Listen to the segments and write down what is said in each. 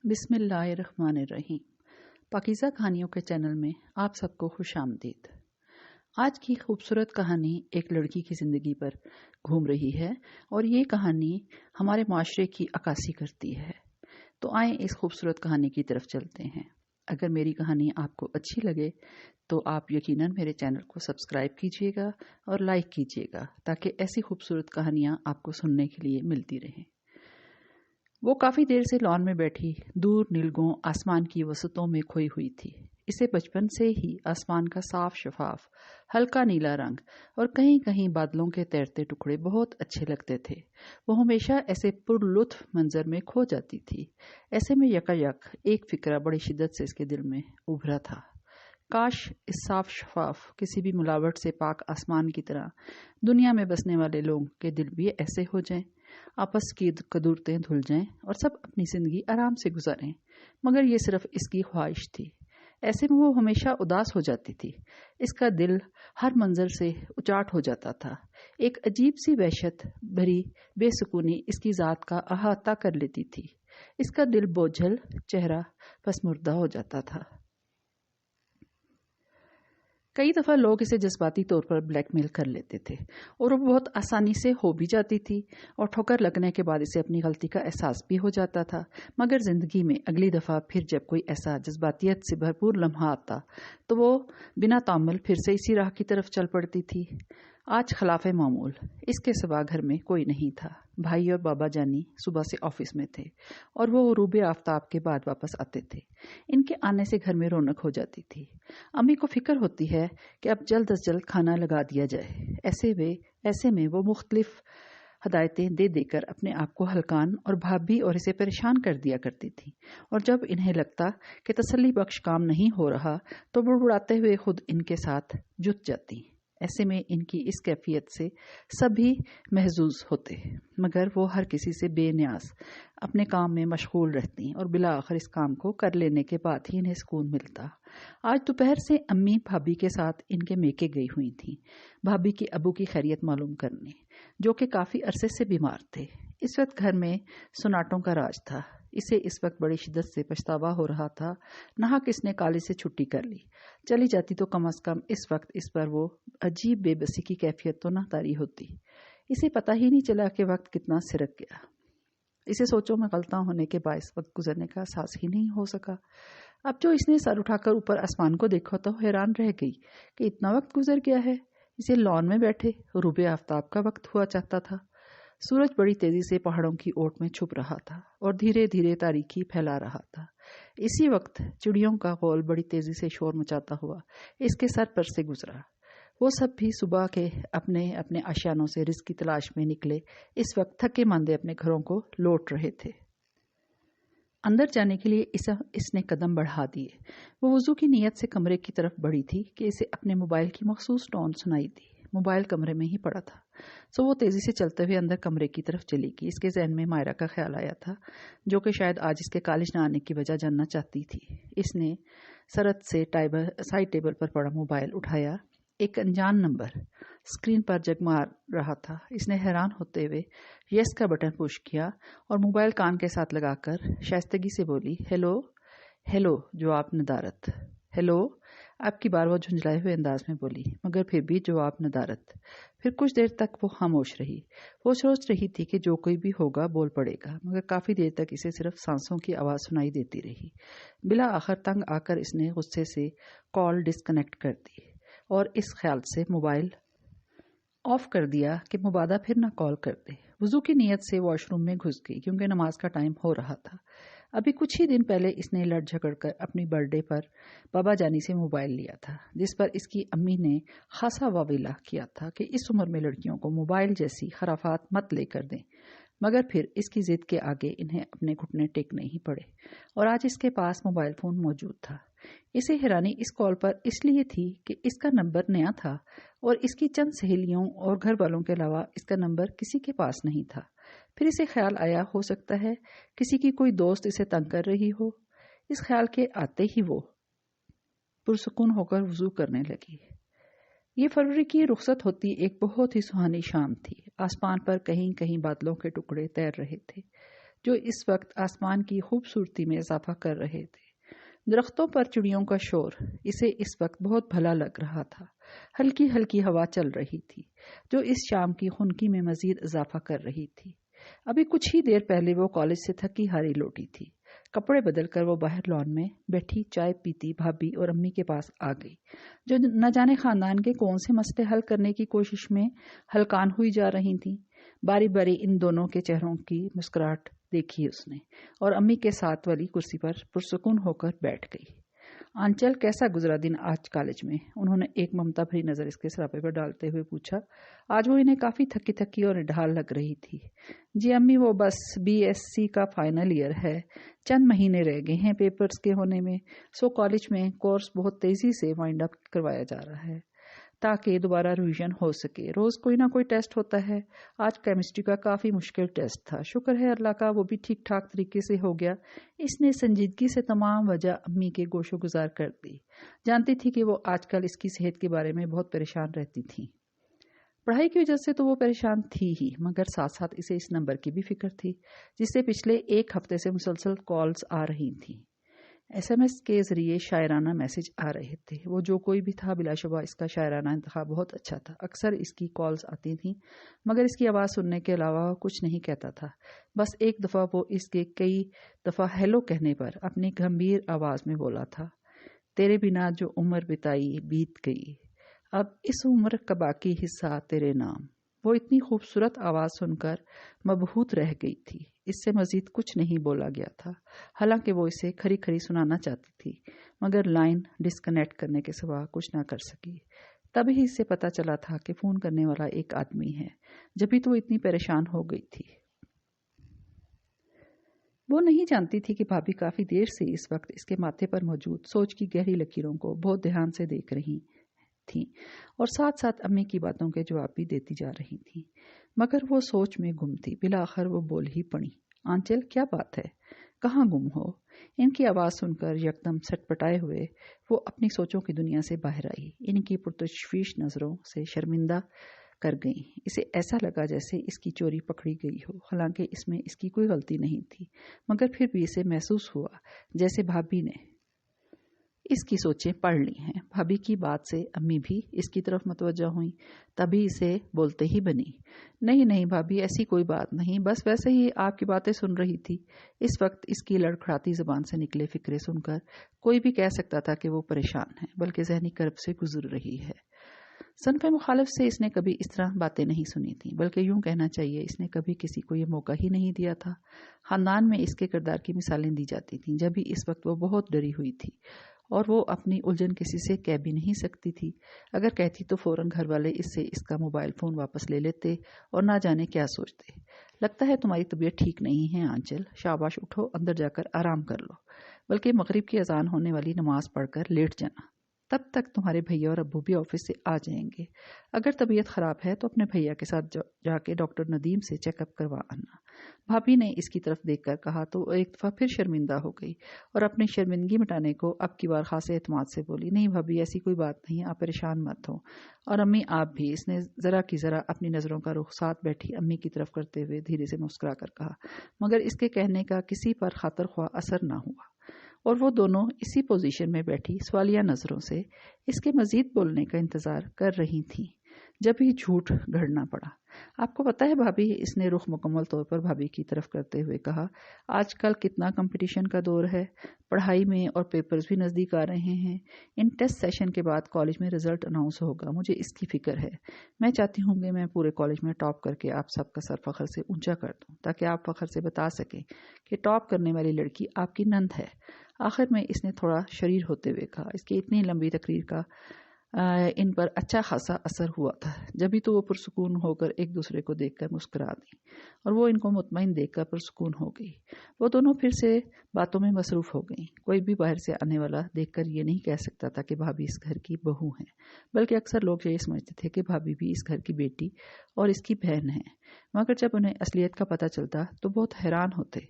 بسم اللہ الرحمن الرحیم۔ پاکیزہ کہانیوں کے چینل میں آپ سب کو خوش آمدید۔ آج کی خوبصورت کہانی ایک لڑکی کی زندگی پر گھوم رہی ہے اور یہ کہانی ہمارے معاشرے کی عکاسی کرتی ہے۔ تو آئیں اس خوبصورت کہانی کی طرف چلتے ہیں۔ اگر میری کہانی آپ کو اچھی لگے تو آپ یقیناً میرے چینل کو سبسکرائب کیجیے گا اور لائک کیجیے گا تاکہ ایسی خوبصورت کہانیاں آپ کو سننے کے لیے ملتی رہیں۔ وہ کافی دیر سے لان میں بیٹھی دور نیلگوں آسمان کی وسطوں میں کھوئی ہوئی تھی۔ اسے بچپن سے ہی آسمان کا صاف شفاف ہلکا نیلا رنگ اور کہیں کہیں بادلوں کے تیرتے ٹکڑے بہت اچھے لگتے تھے۔ وہ ہمیشہ ایسے پر لطف منظر میں کھو جاتی تھی۔ ایسے میں یکایک ایک فکرہ بڑی شدت سے اس کے دل میں ابھرا تھا۔ کاش اس صاف شفاف کسی بھی ملاوٹ سے پاک آسمان کی طرح دنیا میں بسنے والے لوگوں کے دل بھی ایسے ہو جائیں، آپس کی قدورتیں دھل جائیں اور سب اپنی زندگی آرام سے گزاریں۔ مگر یہ صرف اس کی خواہش تھی۔ ایسے میں وہ ہمیشہ اداس ہو جاتی تھی۔ اس کا دل ہر منظر سے اچاٹ ہو جاتا تھا۔ ایک عجیب سی وحشت بھری بے سکونی اس کی ذات کا احاطہ کر لیتی تھی۔ اس کا دل بوجھل، چہرہ پسمردہ ہو جاتا تھا۔ کئی دفعہ لوگ اسے جذباتی طور پر بلیک میل کر لیتے تھے اور وہ بہت آسانی سے ہو بھی جاتی تھی اور ٹھوکر لگنے کے بعد اسے اپنی غلطی کا احساس بھی ہو جاتا تھا۔ مگر زندگی میں اگلی دفعہ پھر جب کوئی ایسا جذباتیت سے بھرپور لمحہ آتا تو وہ بنا تامل پھر سے اسی راہ کی طرف چل پڑتی تھی۔ آج خلاف معمول اس کے سوا گھر میں کوئی نہیں تھا۔ بھائی اور بابا جانی صبح سے آفس میں تھے اور وہ غروب آفتاب کے بعد واپس آتے تھے۔ ان کے آنے سے گھر میں رونق ہو جاتی تھی۔ امی کو فکر ہوتی ہے کہ اب جلد از جلد کھانا لگا دیا جائے۔ ایسے میں وہ مختلف ہدایتیں دے دے کر اپنے آپ کو ہلکان اور بھابھی اور اسے پریشان کر دیا کرتی تھی، اور جب انہیں لگتا کہ تسلی بخش کام نہیں ہو رہا تو بڑبڑاتے ہوئے خود ان کے ساتھ جت جاتی۔ ایسے میں ان کی اس کیفیت سے سبھی محظوظ ہوتے، مگر وہ ہر کسی سے بے نیاز اپنے کام میں مشغول رہتی اور بالآخر اس کام کو کر لینے کے بعد ہی انہیں سکون ملتا۔ آج دوپہر سے امی بھابھی کے ساتھ ان کے میکے گئی ہوئی تھیں، بھابھی کی ابو کی خیریت معلوم کرنے، جو کہ کافی عرصے سے بیمار تھے۔ اس وقت گھر میں سناٹوں کا راج تھا۔ اسے اس وقت بڑی شدت سے پچھتاوا ہو رہا تھا۔ ناحق اس نے کالج سے چھٹی کر لی۔ چلی جاتی تو کم از کم اس وقت اس پر وہ عجیب بے بسی کی کیفیت تو نہ طاری ہوتی۔ اسے پتہ ہی نہیں چلا کہ وقت کتنا سرک گیا۔ اسے سوچوں میں غلطاں ہونے کے باعث وقت گزرنے کا احساس ہی نہیں ہو سکا۔ اب جو اس نے سر اٹھا کر اوپر آسمان کو دیکھا تو حیران رہ گئی کہ اتنا وقت گزر گیا ہے۔ اسے لان میں بیٹھے غروب آفتاب کا وقت ہوا چاہتا تھا۔ سورج بڑی تیزی سے پہاڑوں کی اوٹ میں چھپ رہا تھا اور دھیرے دھیرے تاریکی پھیلا رہا تھا۔ اسی وقت چڑیوں کا غول بڑی تیزی سے شور مچاتا ہوا اس کے سر پر سے گزرا۔ وہ سب بھی صبح کے اپنے اپنے آشیانوں سے رزق کی تلاش میں نکلے اس وقت تھکے ماندے اپنے گھروں کو لوٹ رہے تھے۔ اندر جانے کے لیے اس نے قدم بڑھا دیے۔ وہ وضو کی نیت سے کمرے کی طرف بڑھی تھی کہ اسے اپنے موبائل کی مخصوص ٹون سنائی دی۔ موبائل کمرے میں ہی پڑا تھا، سو وہ تیزی سے چلتے ہوئے اندر کمرے کی طرف چلی گئی۔ اس کے ذہن میں مائرہ کا خیال آیا تھا، جو کہ شاید آج اس کے کالج نہ آنے کی وجہ جاننا چاہتی تھی۔ اس نے سرت سے سائڈ ٹیبل پر پڑا موبائل اٹھایا۔ ایک انجان نمبر اسکرین پر جگمگا رہا تھا۔ اس نے حیران ہوتے ہوئے یس کا بٹن پش کیا اور موبائل کان کے ساتھ لگا کر شائستگی سے بولی، ہیلو ہیلو جواب ندارت۔ ہیلو، آپ کی بار وہ جھنجھلائے ہوئے انداز میں بولی، مگر پھر بھی جواب ندارت۔ پھر کچھ دیر تک وہ خاموش رہی۔ وہ سوچ رہی تھی کہ جو کوئی بھی ہوگا بول پڑے گا، مگر کافی دیر تک اسے صرف سانسوں کی آواز سنائی دیتی رہی۔ بالآخر تنگ آ کر اس نے غصے سے کال ڈسکنیکٹ کر دی اور اس خیال سے موبائل آف کر دیا کہ مبادا پھر نہ کال کر دے۔ وضو کی نیت سے واش روم میں گھس گئی کیونکہ نماز کا ٹائم ہو رہا تھا۔ ابھی کچھ ہی دن پہلے اس نے لڑ جھگڑ کر اپنی برتھ ڈے پر بابا جانی سے موبائل لیا تھا، جس پر اس کی امی نے خاصا واویلا کیا تھا کہ اس عمر میں لڑکیوں کو موبائل جیسی خرافات مت لے کر دیں، مگر پھر اس کی ضد کے آگے انہیں اپنے گھٹنے ٹیکنے ہی پڑے اور آج اس کے پاس موبائل فون موجود تھا۔ اسے حیرانی اس کال پر اس لیے تھی کہ اس کا نمبر نیا تھا اور اس کی چند سہیلیوں اور گھر والوں کے علاوہ اس کا نمبر کسی کے پاس نہیں تھا۔ پھر اسے خیال آیا ہو سکتا ہے کسی کی کوئی دوست اسے تنگ کر رہی ہو۔ اس خیال کے آتے ہی وہ پرسکون ہو کر وضو کرنے لگی۔ یہ فروری کی رخصت ہوتی ایک بہت ہی سہانی شام تھی۔ آسمان پر کہیں کہیں بادلوں کے ٹکڑے تیر رہے تھے जो इस वक्त आसमान की खूबसूरती में इजाफा कर रहे थे। दरख्तों पर चिड़ियों का शोर इसे इस वक्त बहुत भला लग रहा था। हल्की हल्की हवा चल रही थी जो इस शाम की खुनकी में मजीद इजाफा कर रही थी। अभी कुछ ही देर पहले वो कॉलेज से थकी हारी लौटी थी। कपड़े बदलकर वो बाहर लॉन में बैठी चाय पीती भाभी और अम्मी के पास आ गई, जो न जाने खानदान के कौन से मसले हल करने की कोशिश में हलकान हुई जा रही थी। बारी बारी इन दोनों के चेहरों की मुस्कुराहट देखी उसने और अम्मी के साथ वाली कुर्सी पर पुरसुकून होकर बैठ गई। आंचल, कैसा गुजरा दिन आज कॉलेज में? उन्होंने एक ममता भरी नजर इसके सरापे पर डालते हुए पूछा। आज वो इन्हें काफी थकी थकी और निढाल लग रही थी। जी अम्मी, वो बस BSc का फाइनल ईयर है, चंद महीने रह गए हैं पेपर्स के होने में, सो कॉलेज में कोर्स बहुत तेजी से वाइंड अप करवाया जा रहा है ताकि दोबारा रिवीजन हो सके। रोज कोई ना कोई टेस्ट होता है। आज केमिस्ट्री का काफी मुश्किल टेस्ट था, शुक्र है अल्लाह का वो भी ठीक ठाक तरीके से हो गया। इसने संजीदगी से तमाम वजह अम्मी के गोशो गुजार कर दी। जानती थी कि वो आजकल इसकी सेहत के बारे में बहुत परेशान रहती थी। पढ़ाई की वजह से तो वो परेशान थी ही, मगर साथ साथ इसे इस नंबर की भी फिक्र थी जिससे पिछले एक हफ्ते से मुसलसल कॉल्स आ रही थी। SMS के जरिए शायराना मैसेज आ रहे थे। वो जो कोई भी था, बिलाशुबा इसका शायराना इंतखाब बहुत अच्छा था। अक्सर इसकी कॉल्स आती थीं, मगर इसकी आवाज़ सुनने के अलावा कुछ नहीं कहता था। बस एक दफ़ा वो इसके कई दफ़ा हेलो कहने पर अपनी गंभीर आवाज़ में बोला था, तेरे बिना जो उम्र बिताई बीत गई, अब इस उम्र का बाकी हिस्सा तेरे नाम। वो इतनी खूबसूरत आवाज़ सुनकर मबहूत रह गई थी। इससे मजीद कुछ नहीं बोला गया था। हालांकि वो इसे खरी खरी सुनाना चाहती थी, मगर लाइन डिस्कनेक्ट करने के सिवा कुछ ना कर सकी। तभी इससे पता चला था कि फ़ोन करने वाला एक आदमी है, जब भी तो वो इतनी परेशान हो गई थी। वो नहीं जानती थी कि भाभी काफ़ी देर से इस वक्त इसके माथे पर मौजूद सोच की गहरी लकीरों को बहुत ध्यान से देख रही थी और साथ साथ अम्मी की बातों के जवाब भी देती जा रही थी, मगर वो सोच में गुम थी। बिलाखिर वो बोल ही पड़ी, आंचल क्या बात है, कहाँ गुम हो? इनकी आवाज़ सुनकर यकदम सटपटाए हुए वो अपनी सोचों की दुनिया से बाहर आई। इनकी पुरतशवीश नज़रों से शर्मिंदा कर गई। इसे ऐसा लगा जैसे इसकी चोरी पकड़ी गई हो, हालांकि इसमें इसकी कोई गलती नहीं थी, मगर फिर भी इसे महसूस हुआ जैसे भाभी ने इसकी सोचें पढ़ ली हैं। भाभी की बात से अम्मी भी इसकी तरफ मतवज्जा हुई, तभी इसे बोलते ही बनी, नहीं नहीं भाभी, ऐसी कोई बात नहीं, बस वैसे ही आपकी बातें सुन रही थी। इस वक्त इसकी लड़खड़ाती जुबान से निकले फिक्रे सुनकर कोई भी कह सकता था कि वो परेशान है, बल्कि जहनी कर्ब से गुजर रही है। सनफ मुखालिफ से इसने कभी इस तरह बातें नहीं सुनी थी, बल्कि यूं कहना चाहिए इसने कभी किसी को ये मौका ही नहीं दिया था। खानदान में इसके किरदार की मिसालें दी जाती थीं, जब भी इस वक्त वो बहुत डरी हुई थी और वो अपनी उलझन किसी से कह भी नहीं सकती थी। अगर कहती तो फौरन घर वाले इससे इसका मोबाइल फ़ोन वापस ले लेते और ना जाने क्या सोचते। लगता है तुम्हारी तबीयत ठीक नहीं है आंचल, शाबाश उठो, अंदर जाकर आराम कर लो, बल्कि मगरिब की अजान होने वाली नमाज पढ़कर लेट जाना, तब तक तुम्हारे भैया और अब्बू भी ऑफिस से आ जाएंगे। अगर तबीयत ख़राब है तो अपने भैया के साथ जाके डॉक्टर नदीम से चेकअप करवा आना। भाभी ने इसकी तरफ देखकर कहा तो एक दफ़ा फिर शर्मिंदा हो गई और अपनी शर्मिंदगी मिटाने को अब की बार खासे एतमाद से बोली, नहीं भाभी, ऐसी कोई बात नहीं, आप परेशान मत हो, और अम्मी आप भी। इसने ज़रा की ज़रा अपनी नज़रों का रुख साथ बैठी अम्मी की तरफ करते हुए धीरे से मुस्कुरा कर कहा, मगर इसके कहने का किसी पर खातर ख्वाह असर ना हुआ और वो दोनों इसी पोजीशन में बैठी सवालिया नज़रों से इसके मजीद बोलने का इंतज़ार कर रही थीं, जब ही झूठ गढ़ना पड़ा। आपको पता है भाभी, इसने रुख मुकम्मल तौर पर भाभी की तरफ करते हुए कहा, आजकल कितना कंपटीशन का दौर है, पढ़ाई में, और पेपर्स भी नज़दीक आ रहे हैं। इन टेस्ट सेशन के बाद कॉलेज में रिजल्ट अनाउंस होगा, मुझे इसकी फ़िक्र है। मैं चाहती हूँ कि मैं पूरे कॉलेज में टॉप करके आप सबका सर फ़ख्र से ऊंचा कर दूँ, ताकि आप फ़ख्र से बता सकें कि टॉप करने वाली लड़की आपकी नंद है। आखिर में इसने थोड़ा शरीर होते हुए कहा। इसकी इतनी लंबी तकरीर का इन पर अच्छा खासा असर हुआ था, जब भी तो वो पुरसुकून होकर एक दूसरे को देखकर मुस्कुरा दी और वो इनको मुतमईन देखकर पुरसुकून हो गई। वो दोनों फिर से बातों में मसरूफ़ हो गई। कोई भी बाहर से आने वाला देखकर ये नहीं कह सकता था कि भाभी इस घर की बहू हैं, बल्कि अक्सर लोग ये समझते थे कि भाभी भी इस घर की बेटी और इसकी बहन है। مگر جب انہیں اصلیت کا پتہ چلتا تو بہت حیران ہوتے۔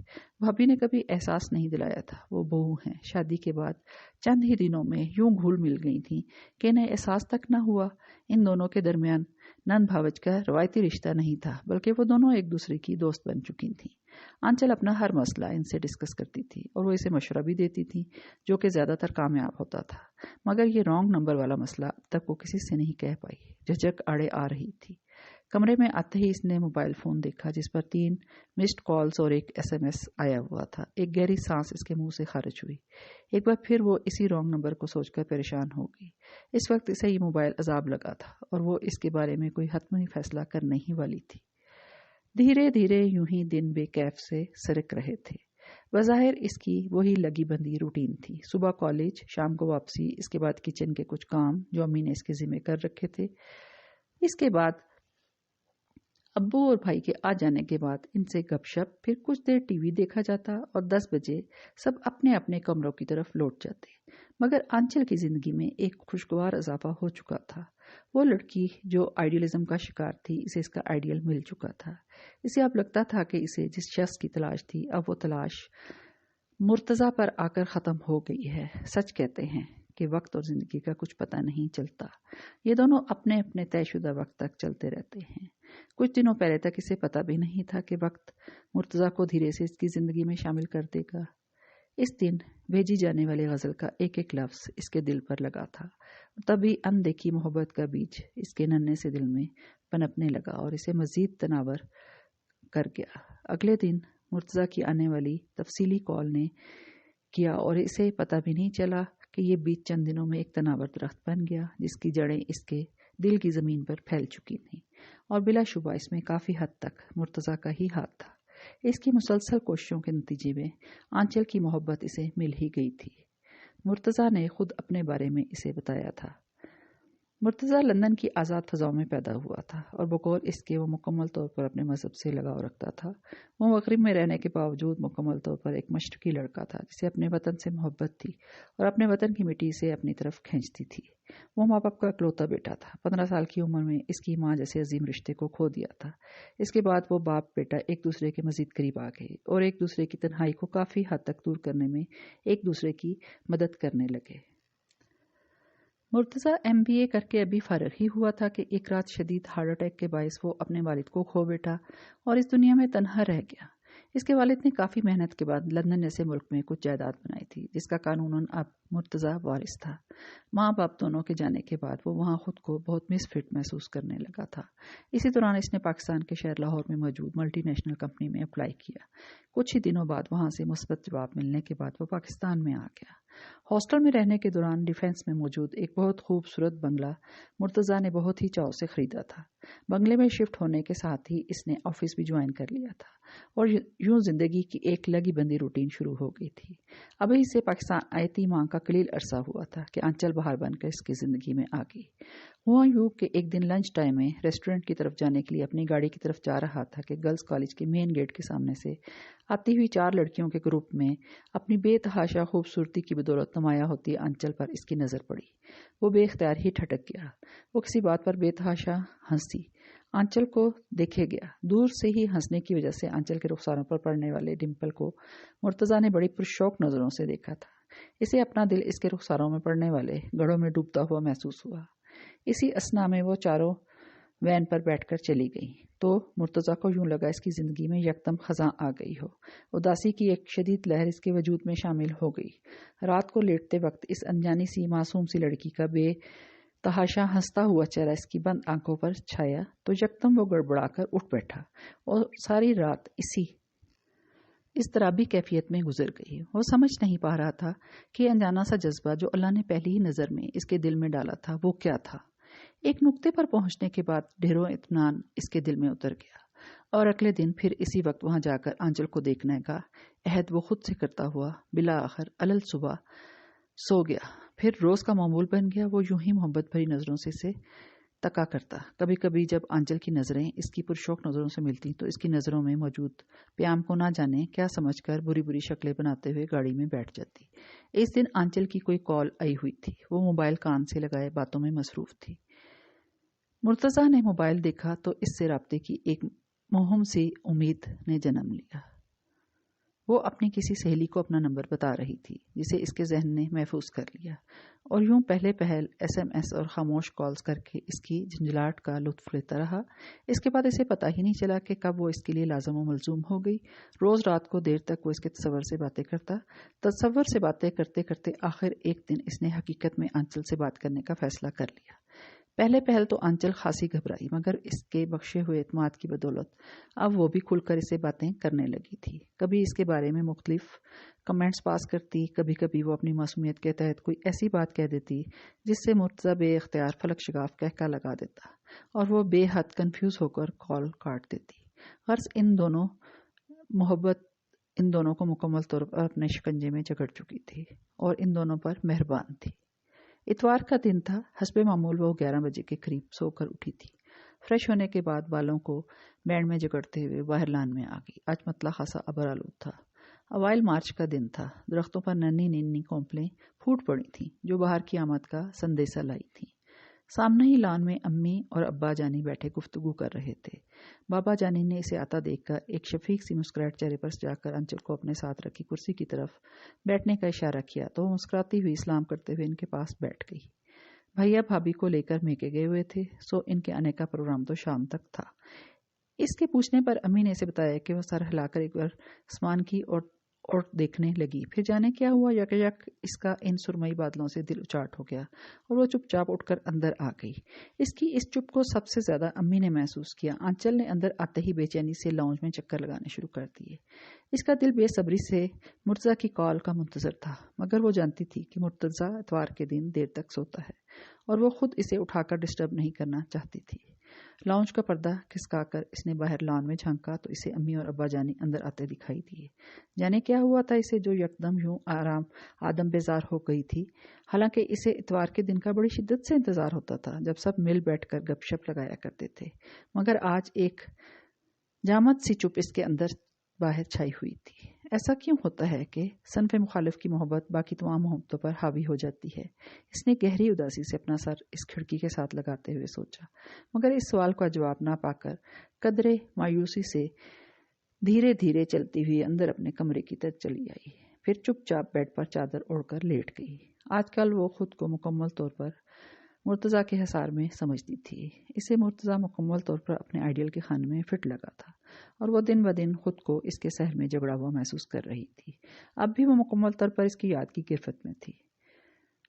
بھابھی نے کبھی احساس نہیں دلایا تھا وہ بہو ہیں۔ شادی کے بعد چند ہی دنوں میں یوں گھل مل گئی تھیں کہ انہیں احساس تک نہ ہوا۔ ان دونوں کے درمیان نند بھاوج کا روایتی رشتہ نہیں تھا، بلکہ وہ دونوں ایک دوسرے کی دوست بن چکی تھیں۔ آنچل اپنا ہر مسئلہ ان سے ڈسکس کرتی تھی اور وہ اسے مشورہ بھی دیتی تھی، جو کہ زیادہ تر کامیاب ہوتا تھا۔ مگر یہ رانگ نمبر والا مسئلہ اب تک وہ کسی سے نہیں کہہ پائی۔ جھجک آڑے آ رہی تھی۔ کمرے میں آتے ہی اس نے موبائل فون دیکھا جس پر 3 مسڈ کالز اور ایک SMS آیا ہوا تھا۔ ایک گہری سانس اس کے منہ سے خارج ہوئی۔ ایک بار پھر وہ اسی رانگ نمبر کو سوچ کر پریشان ہو گئی۔ اس وقت اسے یہ موبائل عذاب لگا تھا اور وہ اس کے بارے میں کوئی حتمی فیصلہ کرنے ہی والی تھی۔ دھیرے دھیرے یوں ہی دن بے کیف سے سرک رہے تھے۔ بظاہر اس کی وہی لگی بندی روٹین تھی۔ صبح کالج، شام کو واپسی، اس کے بعد کچن کے کچھ کام جو امی نے اس کے ذمہ کر رکھے تھے۔ اس کے بعد ابو اور بھائی کے آ جانے کے بعد ان سے گپ شپ، پھر کچھ دیر ٹی وی دیکھا جاتا اور 10 بجے سب اپنے اپنے کمروں کی طرف لوٹ جاتے۔ مگر آنچل کی زندگی میں ایک خوشگوار اضافہ ہو چکا تھا۔ وہ لڑکی جو آئیڈیلزم کا شکار تھی، اسے اس کا آئیڈیل مل چکا تھا۔ اسے اب لگتا تھا کہ اسے جس شخص کی تلاش تھی، اب وہ تلاش مرتضیٰ پر آ کر ختم ہو گئی ہے۔ سچ کہتے ہیں کہ وقت اور زندگی کا کچھ پتہ نہیں چلتا۔ یہ دونوں اپنے اپنے طے شدہ وقت تک چلتے رہتے ہیں۔ کچھ دنوں پہلے تک اسے پتہ بھی نہیں تھا کہ وقت مرتضیٰ کو دھیرے سے اس کی زندگی میں شامل کر دے گا۔ اس دن بھیجی جانے والے غزل کا ایک ایک لفظ اس کے دل پر لگا تھا۔ تبھی اندیکھی محبت کا بیج اس کے ننھے سے دل میں پنپنے لگا اور اسے مزید تناور کر گیا۔ اگلے دن مرتضیٰ کی آنے والی تفصیلی کال نے کیا اور اسے پتہ بھی نہیں چلا کہ یہ بیج چند دنوں میں ایک تناور درخت بن گیا جس کی جڑیں اس کے دل کی زمین پر پھیل چکی تھیں، اور بلا شبہ اس میں کافی حد تک مرتضیٰ کا ہی ہاتھ تھا۔ اس کی مسلسل کوششوں کے نتیجے میں آنچل کی محبت اسے مل ہی گئی تھی۔ مرتضیٰ نے خود اپنے بارے میں اسے بتایا تھا۔ مرتضیٰ لندن کی آزاد فضاؤں میں پیدا ہوا تھا اور بقول اس کے وہ مکمل طور پر اپنے مذہب سے لگاؤ رکھتا تھا۔ وہ مغرب میں رہنے کے باوجود مکمل طور پر ایک مشرقی لڑکا تھا جسے اپنے وطن سے محبت تھی اور اپنے وطن کی مٹی سے اپنی طرف کھینچتی تھی۔ وہ ماں باپ کا اکلوتا بیٹا تھا۔ 15 سال کی عمر میں اس کی ماں جیسے عظیم رشتے کو کھو دیا تھا۔ اس کے بعد وہ باپ بیٹا ایک دوسرے کے مزید قریب آ گئے اور ایک دوسرے کی تنہائی کو کافی حد تک دور کرنے میں ایک دوسرے کی مدد کرنے لگے۔ مرتضیٰ MBA کر کے ابھی فارغ ہی ہوا تھا کہ ایک رات شدید ہارٹ اٹیک کے باعث وہ اپنے والد کو کھو بیٹھا اور اس دنیا میں تنہا رہ گیا۔ اس کے والد نے کافی محنت کے بعد لندن جیسے ملک میں کچھ جائیداد بنائی تھی جس کا قانوناً اب مرتضیٰ وارث تھا۔ ماں باپ دونوں کے جانے کے بعد وہ وہاں خود کو بہت مس فٹ محسوس کرنے لگا تھا۔ اسی دوران اس نے پاکستان کے شہر لاہور میں موجود ملٹی نیشنل کمپنی میں اپلائی کیا۔ کچھ ہی دنوں بعد وہاں سے مثبت جواب ملنے کے بعد وہ پاکستان میں آ گیا۔ ہاسٹل میں رہنے کے دوران ڈیفینس میں موجود ایک بہت خوبصورت بنگلہ مرتضیٰ نے بہت ہی چاؤ سے خریدا تھا۔ بنگلے میں شفٹ ہونے کے ساتھ ہی اس نے آفس بھی جوائن کر لیا تھا اور یوں زندگی کی ایک لگی بندی روٹین شروع ہو گئی تھی۔ ابھی سے پاکستان آئی تھی ماں کا قلیل عرصہ ہوا تھا کہ آنچل بہار بن کر اس کی زندگی میں آ گئی۔ ہوا یوں کہ ایک دن لنچ ٹائم میں ریسٹورنٹ کی طرف جانے کے لیے اپنی گاڑی کی طرف جا رہا تھا کہ گرلز کالج کے مین گیٹ کے سامنے سے آتی ہوئی 4 لڑکیوں کے گروپ میں اپنی بے تحاشا خوبصورتی کی بدولت نمایاں ہوتی آنچل پر اس کی نظر پڑی۔ وہ بے اختیار ہی ٹھٹک گیا۔ وہ کسی بات پر بے تحاشا ہنسی۔ آنچل کو دیکھے گیا۔ دور سے ہی ہنسنے کی وجہ سے آنچل کے رخساروں پر پڑنے والے ڈمپل کو مرتضیٰ نے بڑی پرشوق نظروں سے دیکھا تھا۔ اسے اپنا دل اس کے رخساروں میں پڑنے والے گڑھوں میں ڈوبتا ہوا محسوس ہوا۔ اسی اثنا میں وہ چاروں وین پر بیٹھ کر چلی گئی تو مرتضیٰ کو یوں لگا اس کی زندگی میں یکدم خزاں آ گئی ہو۔ اداسی کی ایک شدید لہر اس کے وجود میں شامل ہو گئی۔ رات کو لیٹتے وقت اس انجانی سی معصوم سی لڑکی کا بے تحاشا ہنستا ہوا چہرہ اس کی بند آنکھوں پر چھایا تو یکدم وہ گڑبڑا کر اٹھ بیٹھا اور ساری رات اس اضطرابی کیفیت میں گزر گئی۔ وہ سمجھ نہیں پا رہا تھا کہ انجانا سا جذبہ جو اللہ نے پہلی ہی نظر میں اس کے دل میں ڈالا تھا وہ کیا تھا۔ ایک نقطے پر پہنچنے کے بعد ڈھیروں اطمینان اس کے دل میں اتر گیا اور اگلے دن پھر اسی وقت وہاں جا کر آنچل کو دیکھنے کا عہد وہ خود سے کرتا ہوا بالآخر علل صبح سو گیا۔ پھر روز کا معمول بن گیا۔ وہ یوں ہی محبت بھری نظروں سے اسے تکا کرتا۔ کبھی کبھی جب آنچل کی نظریں اس کی پرشوق نظروں سے ملتی تو اس کی نظروں میں موجود پیام کو نہ جانے کیا سمجھ کر بری بری شکلیں بناتے ہوئے گاڑی میں بیٹھ جاتی۔ اس دن آنچل کی کوئی کال آئی ہوئی تھی۔ وہ موبائل کان سے لگائے باتوں میں مصروف تھی۔ مرتضیٰ نے موبائل دیکھا تو اس سے رابطے کی ایک मोहम सी उम्मीद ने जन्म लिया। वो अपनी किसी सहेली को अपना नंबर बता रही थी जिसे इसके जहन ने महफूज कर लिया और यूं पहले पहल SMS और खामोश कॉल्स करके इसकी झंझलाहट का लुत्फ लेता रहा। इसके बाद इसे पता ही नहीं चला कि कब वो इसके लिए लाजम व मलजूम हो गई। रोज रात को देर तक वो इसके तस्वर से बातें करता। तस्वर से बातें करते करते आखिर एक दिन इसने हकीकत में आंचल से बात करने का फैसला कर लिया। पहले पहल तो आंचल खासी घबराई, मगर इसके बख्शे हुए एतमाद की बदौलत अब वो भी खुलकर इसे बातें करने लगी थी। कभी इसके बारे में मुख्तलिफ कमेंट्स पास करती, कभी कभी वो अपनी मासूमियत के तहत कोई ऐसी बात कह देती जिससे मुर्तज़ा बेइख्तियार फलक शगाफ कहका लगा देता और वो बेहद कंफ्यूज होकर कॉल काट देती। गर्ज इन दोनों मोहब्बत इन दोनों को मुकम्मल तौर पर अपने शिकंजे में जकड़ चुकी थी और इन दोनों पर मेहरबान थी। इतवार का दिन था। हस्बे मामूल वो 11 बजे के करीब सोकर उठी थी। फ्रेश होने के बाद बालों को बैंड में जकड़ते हुए बाहर लान में आ गई। आज मतला खासा अबरालूद था। अवाइल मार्च का दिन था। दरख्तों पर नन्ही नन्ही कोंपलें फूट पड़ी थीं जो बाहर की आमद का संदेशा लाई थीं। सामने ही लान में अम्मी और अब्बा जानी बैठे गुफ्तगू कर रहे थे। बाबा जानी ने इसे आता देखकर एक शफीक सी मुस्कुराहट चेहरे पर जाकर अंचल को अपने साथ रखी कुर्सी की तरफ बैठने का इशारा किया तो वो मुस्कुराती हुई सलाम करते हुए इनके पास बैठ गई। भैया भाभी को लेकर मेके गए हुए थे, सो इनके आने का प्रोग्राम तो शाम तक था। इसके पूछने पर अम्मी ने इसे बताया कि वह सर हिलाकर एक बार आसमान की और देखने लगी। फिर जाने क्या हुआ, यकयक इसका इन सुरमई बादलों से दिल उचाट हो गया और वो चुपचाप उठकर अंदर आ गई। इसकी इस चुप को सबसे ज्यादा अम्मी ने महसूस किया। आंचल ने अंदर आते ही बेचैनी से लाउंज में चक्कर लगाने शुरू कर दिए। इसका दिल बेसब्री से मुर्तज़ा की कॉल का मुंतजर था, मगर वो जानती थी कि मुर्तज़ा इतवार के दिन देर तक सोता है और वो खुद इसे उठाकर डिस्टर्ब नहीं करना चाहती थी। लाउंज का पर्दा खिसकाकर इसने बाहर लॉन में झांका तो इसे अम्मी और अब्बा जानी अंदर आते दिखाई दिए। जाने क्या हुआ था इसे जो यकदम यूं आदम बेजार हो गई थी। हालांकि इसे इतवार के दिन का बड़ी शिद्दत से इंतजार होता था जब सब मिल बैठकर गपशप लगाया करते थे, मगर आज एक जामत सी चुप इसके अंदर बाहर छाई हुई थी। ऐसा क्यों होता है कि सनफ़े मुखालिफ की मोहब्बत बाकी तमाम मोहब्बतों पर हावी हो जाती है? इसने गहरी उदासी से अपना सर इस खिड़की के साथ लगाते हुए सोचा, मगर इस सवाल का जवाब ना पाकर कदरे मायूसी से धीरे धीरे चलती हुई अंदर अपने कमरे की तरफ चली आई। फिर चुपचाप बेड पर चादर ओढ़कर लेट गई। आजकल वो खुद को मुकम्मल तौर पर मुर्तज़ा के हिसार में समझती थी। इसे मुर्तज़ा मुकम्मल तौर पर अपने आइडियल के खाने में फिट लगा था और वो दिन ब दिन खुद को इसके सहर में जगड़ा हुआ महसूस कर रही थी। अब भी वो मुकम्मल तौर पर इसकी याद की गिरफ्त में थी।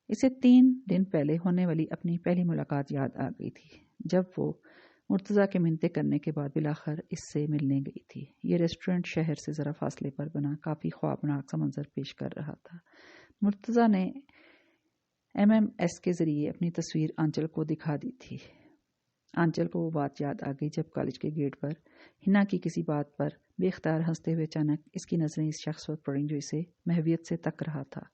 इसे 3 दिन पहले होने वाली अपनी पहली मुलाकात याद आ गई थी, जब वो मुर्तज़ा के मिन्नते करने के बाद बिलाखिर इससे मिलने गई थी। ये रेस्टोरेंट शहर से ज़रा फासले पर बना काफ़ी ख्वाबनाक सा मंजर पेश कर रहा था। मुर्तज़ा ने MMS के ज़रिए अपनी तस्वीर आंचल को दिखा दी थी। आंचल को वो बात याद आ गई जब कॉलेज के गेट पर हिना की किसी बात पर बेख्तियार हंसते हुए अचानक इसकी नज़रें इस शख्स पर पड़ी जो इसे महवियत से तक रहा था।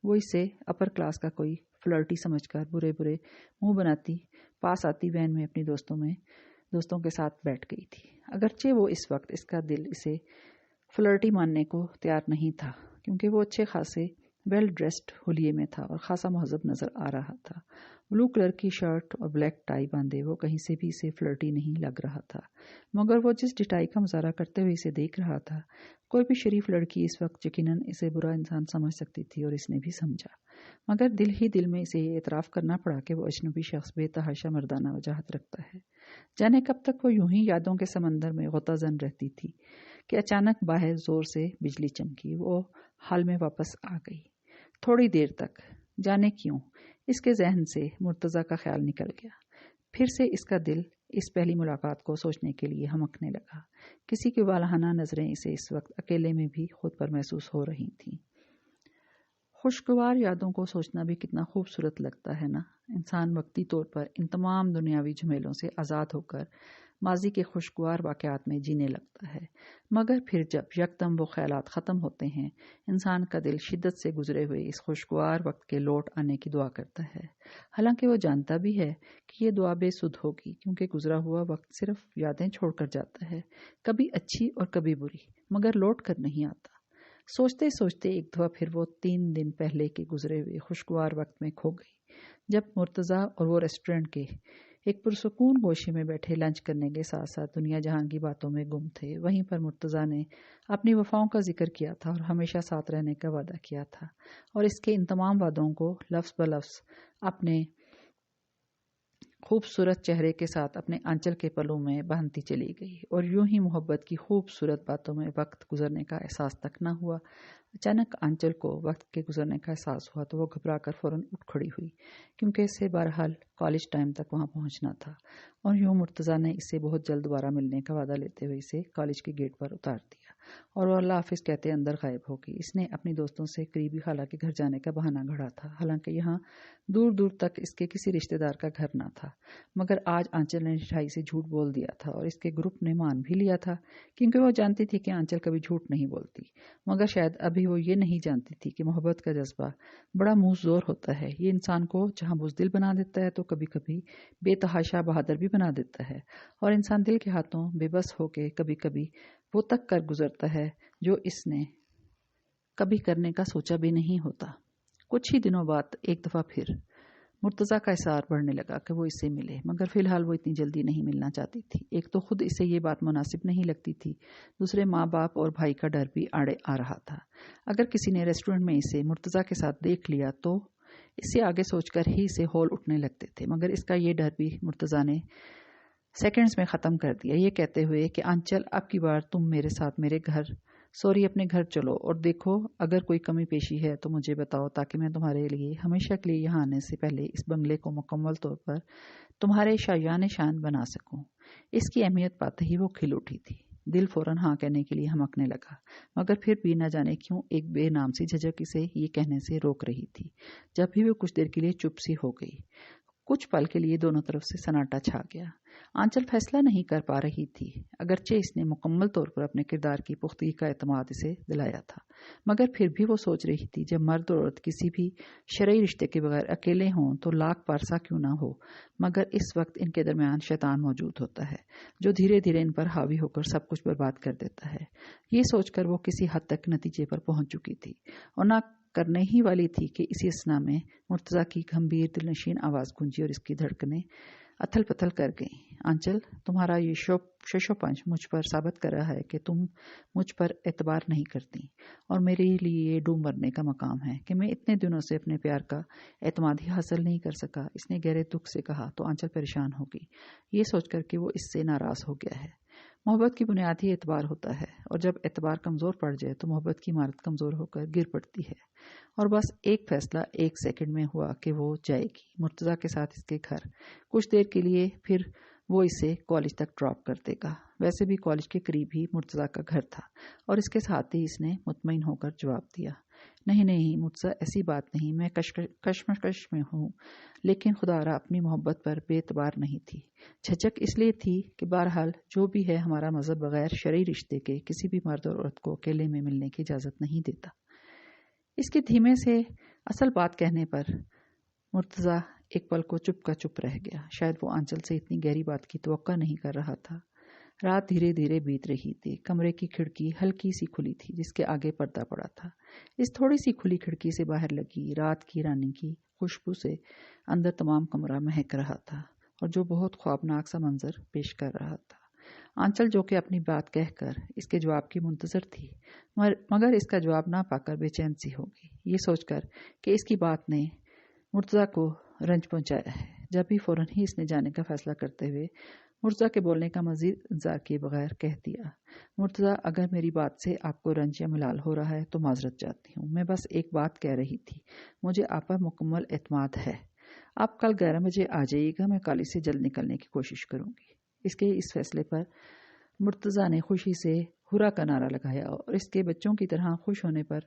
वो इसे अपर क्लास का कोई फ्लर्टी समझकर बुरे बुरे मुंह बनाती पास आती वैन में अपनी दोस्तों के साथ बैठ गई थी। अगरचे वो इस वक्त इसका दिल इसे फ्लर्टी मानने को तैयार नहीं था, क्योंकि वो अच्छे खासे वेल ड्रेस्ड हुलिये में था और खासा महजब नजर आ रहा था। ब्लू कलर की शर्ट और ब्लैक टाई बांधे वो कहीं से भी इसे फ्लर्टी नहीं लग रहा था, मगर वो जिस डिटाई का मुजाहरा करते हुए इसे देख रहा था, कोई भी शरीफ लड़की इस वक्त यकीनन इसे बुरा इंसान समझ सकती थी और इसने भी समझा। मगर दिल ही दिल में इसे एतराफ़ करना पड़ा कि वो अजनबी शख्स बेतहाशा मर्दाना वजाहत रखता है। जाने कब तक वो यूं ही यादों के समंदर में गोताजन रहती थी कि अचानक बाहर जोर से बिजली चमकी। वो हाल में वापस आ गई। थोड़ी देर तक जाने क्यों इसके जहन से मुर्तज़ा का ख्याल निकल गया। फिर से इसका दिल इस पहली मुलाकात को सोचने के लिए हमकने लगा। किसी की वालहाना नजरें इसे इस वक्त अकेले में भी खुद पर महसूस हो रही थीं। खुशगवार यादों को सोचना भी कितना खूबसूरत लगता है ना। इंसान वक्ती तौर पर इन तमाम दुनियावी झमेलों से आज़ाद होकर माजी के खुशगवार वाक़यात में जीने लगता है, मगर फिर जब यकदम वो ख्यालात ख़त्म होते हैं, इंसान का दिल शिद्दत से गुजरे हुए इस खुशगवार वक्त के लौट आने की दुआ करता है। हालांकि वो जानता भी है कि ये दुआ बेसुध होगी, क्योंकि गुजरा हुआ वक्त सिर्फ यादें छोड़कर जाता है, कभी अच्छी और कभी बुरी, मगर लौट कर नहीं आता। सोचते सोचते एक दफ़ा फिर वो 3 दिन पहले के गुजरे हुए खुशगवार वक्त में खो गई, जब मुर्तज़ा और वो रेस्टोरेंट के ایک پرسکون گوشے میں بیٹھے لنچ کرنے کے ساتھ ساتھ دنیا جہاں کی باتوں میں گم تھے، وہیں پر مرتضیٰ نے اپنی وفاؤں کا ذکر کیا تھا اور ہمیشہ ساتھ رہنے کا وعدہ کیا تھا، اور اس کے ان تمام وعدوں کو لفظ بلفظ اپنے خوبصورت چہرے کے ساتھ اپنے آنچل کے پلوں میں باندھتی چلی گئی، اور یوں ہی محبت کی خوبصورت باتوں میں وقت گزرنے کا احساس تک نہ ہوا۔ اچانک آنچل کو وقت کے گزرنے کا احساس ہوا تو وہ گھبرا کر فوراً اٹھ کھڑی ہوئی، کیونکہ اسے بہرحال کالج ٹائم تک وہاں پہنچنا تھا، اور یوں مرتضیٰ نے اسے بہت جلد دوبارہ ملنے کا وعدہ لیتے ہوئے اسے کالج کے گیٹ پر اتار دیا، اور وہ اللہ حافظ کہتے اندر غائب ہو گئی۔ اس نے اپنی دوستوں سے قریبی خالہ کے گھر جانے کا بہانہ گھڑا تھا، حالانکہ یہاں دور دور تک اس کے کسی رشتہ دار کا گھر نہ تھا، مگر آج آنچل نے ٹھائی سے جھوٹ بول دیا تھا، اور اس کے گروپ نے مان بھی لیا تھا، کیونکہ وہ جانتی تھی کہ آنچل کبھی جھوٹ نہیں بولتی، مگر شاید ابھی وہ یہ نہیں جانتی تھی کہ محبت کا جذبہ بڑا منہ زور ہوتا ہے۔ یہ انسان کو جہاں بزدل بنا دیتا ہے تو کبھی کبھی بے تحاشا بہادر بھی بنا دیتا ہے، اور انسان دل کے ہاتھوں بے بس ہو کے کبھی کبھی وہ تک کر گزرتا ہے جو اس نے کبھی کرنے کا سوچا بھی نہیں ہوتا۔ کچھ ہی دنوں بعد ایک دفعہ پھر مرتضیٰ کا اصرار بڑھنے لگا کہ وہ اس سے ملے، مگر فی الحال وہ اتنی جلدی نہیں ملنا چاہتی تھی۔ ایک تو خود اسے یہ بات مناسب نہیں لگتی تھی، دوسرے ماں باپ اور بھائی کا ڈر بھی آڑے آ رہا تھا۔ اگر کسی نے ریسٹورنٹ میں اسے مرتضیٰ کے ساتھ دیکھ لیا تو اس سے آگے سوچ کر ہی اسے ہول اٹھنے لگتے تھے، مگر اس کا یہ ڈر بھی مرتضیٰ نے سیکنڈز میں ختم کر دیا، یہ کہتے ہوئے کہ آنچل اب کی بار تم میرے ساتھ اپنے گھر چلو، اور دیکھو اگر کوئی کمی پیشی ہے تو مجھے بتاؤ، تاکہ میں تمہارے لیے ہمیشہ کے لیے یہاں آنے سے پہلے اس بنگلے کو مکمل طور پر تمہارے شایان شان بنا سکوں۔ اس کی اہمیت پاتے ہی وہ کھل اٹھی تھی، دل فوراً ہاں کہنے کے لیے ہمکنے لگا، مگر پھر بھی نہ جانے کیوں ایک بے نام سی جھجک اسے یہ کہنے سے روک رہی تھی۔ جب بھی وہ کچھ دیر کے لیے چپ سی ہو گئی، کچھ پل کے لیے دونوں طرف سے سناٹا چھا گیا۔ آنچل فیصلہ نہیں کر پا رہی تھی، اگرچہ اس نے مکمل طور پر اپنے کردار کی پختگی کا اعتماد اسے دلایا تھا، مگر پھر بھی وہ سوچ رہی تھی جب مرد اور عورت کسی بھی شرعی رشتے کے بغیر اکیلے ہوں تو لاکھ پارسا کیوں نہ ہو، مگر اس وقت ان کے درمیان شیطان موجود ہوتا ہے جو دھیرے دھیرے ان پر حاوی ہو کر سب کچھ برباد کر دیتا ہے۔ یہ سوچ کر وہ کسی حد تک نتیجے پر پہنچ چکی تھی، اور نہ کرنے ہی والی تھی کہ اسی اثنا میں مرتضیٰ کی گمبھیر دلنشین آواز گونجی اور اس کی دھڑکنیں اتھل پتھل کر گئیں۔ آنچل، تمہارا یہ ششو پنچ مجھ پر ثابت کر رہا ہے کہ تم مجھ پر اعتبار نہیں کرتی، اور میرے لیے یہ ڈوب مرنے کا مقام ہے کہ میں اتنے دنوں سے اپنے پیار کا اعتماد ہی حاصل نہیں کر سکا۔ اس نے گہرے دکھ سے کہا تو آنچل پریشان ہو گئی، یہ سوچ کر کہ وہ اس سے ناراض ہو گیا ہے۔ محبت کی بنیاد ہی اعتبار ہوتا ہے، اور جب اعتبار کمزور پڑ جائے تو محبت کی عمارت کمزور ہو کر گر پڑتی ہے، اور بس ایک فیصلہ ایک سیکنڈ میں ہوا کہ وہ جائے گی مرتضیٰ کے ساتھ اس کے گھر، کچھ دیر کے لیے، پھر وہ اسے کالج تک ڈراپ کر دے گا۔ ویسے بھی کالج کے قریب ہی مرتضیٰ کا گھر تھا، اور اس کے ساتھ ہی اس نے مطمئن ہو کر جواب دیا، نہیں مرتضیٰ، ایسی بات نہیں، میں کشمکش میں ہوں، لیکن خدا را اپنی محبت پر بے اعتبار نہیں تھی۔ جھجک اس لیے تھی کہ بہرحال جو بھی ہے ہمارا مذہب بغیر شرعی رشتے کے کسی بھی مرد اور عورت کو اکیلے میں ملنے کی اجازت نہیں دیتا۔ اس کے دھیمے سے اصل بات کہنے پر مرتضیٰ ایک پل کو چپ کا چپ رہ گیا، شاید وہ آنچل سے اتنی گہری بات کی توقع نہیں کر رہا تھا۔ رات دھیرے دھیرے بیت رہی تھی، کمرے کی کھڑکی ہلکی سی کھلی تھی جس کے آگے پردہ پڑا تھا، اس تھوڑی سی کھلی کھڑکی سے باہر لگی رات کی رانی کی خوشبو سے اندر تمام کمرہ مہک رہا تھا، اور جو بہت خوابناک سا منظر پیش کر رہا تھا۔ آنچل جو کہ اپنی بات کہہ کر اس کے جواب کی منتظر تھی، مگر اس کا جواب نہ پا کر بے چین سی ہو گئی، یہ سوچ کر کہ اس کی بات نے مرتضیٰ کو رنج پہنچایا ہے۔ جب بھی فوراً ہی اس نے جانے کا فیصلہ کرتے ہوئے مرتضیٰ کے بولنے کا مزید انتظار کیے بغیر کہہ دیا، مرتضیٰ، اگر میری بات سے آپ کو رنج یا ملال ہو رہا ہے تو معذرت چاہتی ہوں، میں بس ایک بات کہہ رہی تھی، مجھے آپ پر مکمل اعتماد ہے، آپ کل 11 بجے آ جائیے گا، میں کالج سے جلد نکلنے کی کوشش کروں گی۔ اس کے اس فیصلے پر مرتضیٰ نے خوشی سے ہورا کا نعرہ لگایا، اور اس کے بچوں کی طرح خوش ہونے پر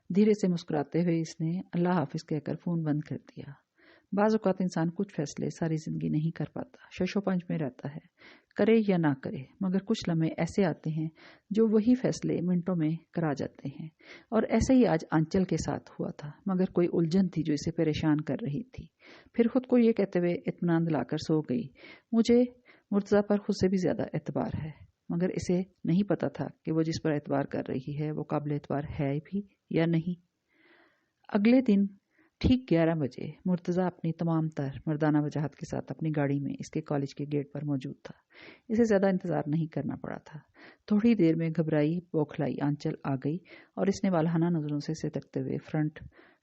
دھیرے سے مسکراتے ہوئے اس نے اللہ حافظ کہہ کر فون بند کر دیا۔ بعض اوقات انسان کچھ فیصلے ساری زندگی نہیں کر پاتا، ششو پنج میں رہتا ہے، کرے یا نہ کرے، مگر کچھ لمحے ایسے آتے ہیں جو وہی فیصلے منٹوں میں کرا جاتے ہیں، اور ایسے ہی آج آنچل کے ساتھ ہوا تھا، مگر کوئی الجھن تھی جو اسے پریشان کر رہی تھی۔ پھر خود کو یہ کہتے ہوئے اطمینان دلا کر سو گئی، مجھے مرتضیٰ پر خود سے بھی زیادہ اعتبار ہے، مگر اسے نہیں پتا تھا کہ وہ جس پر اعتبار کر رہی ہے وہ قابل اعتبار ہے بھی یا نہیں۔ اگلے دن ठीक 11 बजे मुर्तज़ा अपनी तमाम तर मर्दाना वजाहत के साथ अपनी गाड़ी में इसके कॉलेज के गेट पर मौजूद था। इसे ज़्यादा इंतज़ार नहीं करना पड़ा था। थोड़ी देर में घबराई बौखलाई आंचल आ गई और इसने वालहाना नज़रों से इसे तकते हुए फ्रंट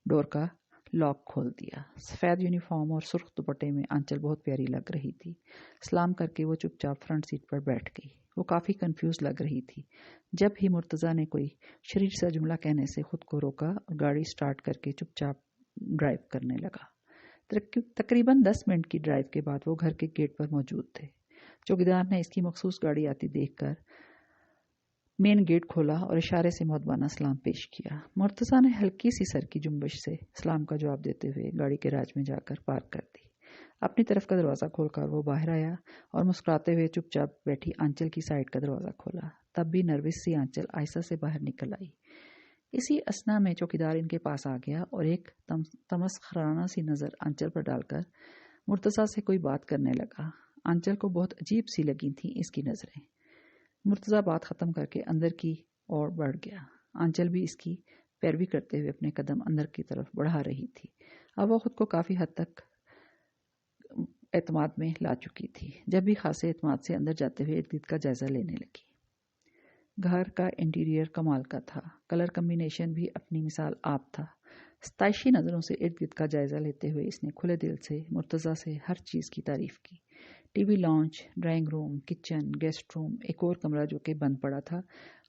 डोर का लॉक खोल दिया। सफ़ेद यूनिफॉर्म और सुर्ख दुपट्टे में आंचल बहुत प्यारी लग रही थी। सलाम करके वो चुपचाप फ्रंट सीट पर बैठ गई। वो काफ़ी कंफ्यूज लग रही थी। जब ही मुर्तज़ा ने कोई शरीर सा जुमला कहने से खुद को रोका और गाड़ी स्टार्ट करके चुपचाप ड्राइव करने लगा। तकरीबन 10 मिनट की ड्राइव के बाद वो घर के गेट पर मौजूद थे। चौकीदार ने इसकी मखसूस गाड़ी आती देखकर मेन गेट खोला और इशारे से मुअद्दबाना सलाम पेश किया। मुर्तज़ा ने हल्की सी सर की जुम्बिश से सलाम का जवाब देते हुए गाड़ी के राज में जाकर पार्क कर दी। अपनी तरफ का दरवाज़ा खोलकर वो बाहर आया और मुस्कुराते हुए चुपचाप बैठी आंचल की साइड का दरवाज़ा खोला। तब भी नर्वस सी आंचल आहिस्ता से बाहर निकल आई। इसी असना में चौकीदार इनके पास आ गया और एक तमस्खराना सी नज़र आंचल पर डालकर मुर्तज़ा से कोई बात करने लगा। आंचल को बहुत अजीब सी लगी थी इसकी नज़रें। मुर्तज़ा बात ख़त्म करके अंदर की ओर बढ़ गया। आंचल भी इसकी पैरवी करते हुए अपने कदम अंदर की तरफ बढ़ा रही थी। अब वो खुद को काफ़ी हद तक एतमाद में ला चुकी थी। जब भी खासे एतमाद से अंदर जाते हुए इर्द गिर्द का जायज़ा लेने लगी। घर का इंटीरियर कमाल का था। कलर कम्बिनेशन भी अपनी मिसाल आप था। सताइशी नज़रों से इर्द गिर्द का जायज़ा लेते हुए इसने खुले दिल से मुर्तज़ा से हर चीज़ की तारीफ़ की। TV launch, drawing room, kitchen, guest room, एक और कमरा जो कि बंद पड़ा था,